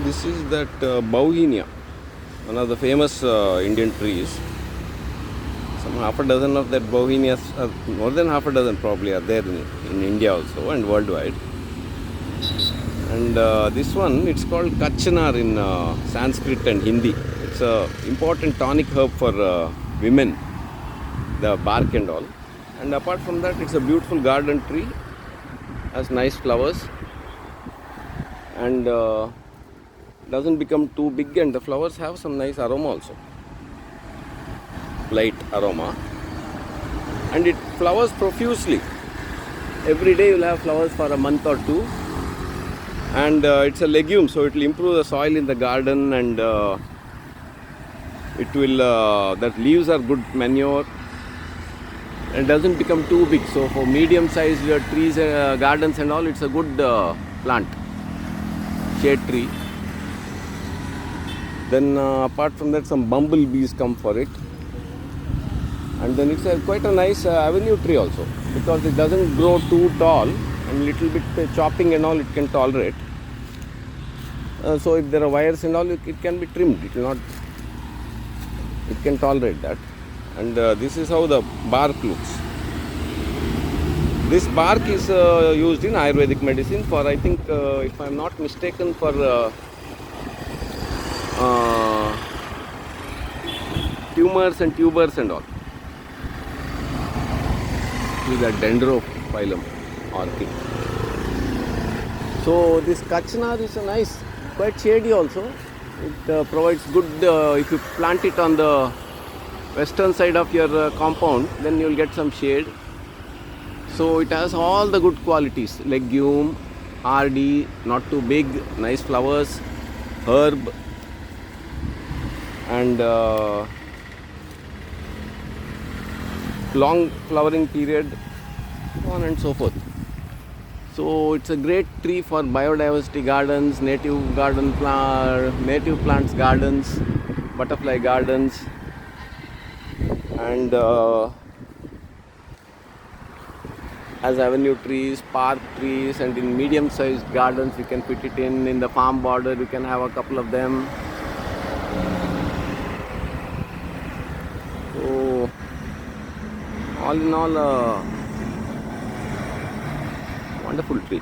This is that Bauhinia, one of the famous Indian trees. Some half a dozen of that Bauhinias, more than half a dozen probably, are there in India also and worldwide. And this one, it's called Kachnar in Sanskrit and Hindi. It's a important tonic herb for women, the bark and all. And apart from that, it's a beautiful garden tree, has nice flowers, and doesn't become too big, and the flowers have some nice aroma also, light aroma, and it flowers profusely. Every day you'll have flowers for a month or two, and it's a legume, so it will improve the soil in the garden, and it will that leaves are good manure, and doesn't become too big. So for medium sized trees, gardens and all, it's a good plant, shade tree. Then apart from that, some bumblebees come for it, and then it's quite a nice avenue tree also, because it doesn't grow too tall, and little bit chopping and all it can tolerate. So if there are wires and all, it can be trimmed. It can tolerate that. And this is how the bark looks. This bark is used in Ayurvedic medicine for, I think, if I am not mistaken, for tumors and tubers and all. This is a dendrophyllum orchid. So this Kachnar is a nice, quite shady also. It provides good, if you plant it on the western side of your compound, then you will get some shade. So it has all the good qualities: legume, hardy, not too big, nice flowers, herb, and long flowering period, so on and so forth. So it's a great tree for biodiversity gardens, native plants gardens, butterfly gardens, and as avenue trees, park trees, and in medium sized gardens you can fit it in the farm border. You can have a couple of them. So all in all, a wonderful tree.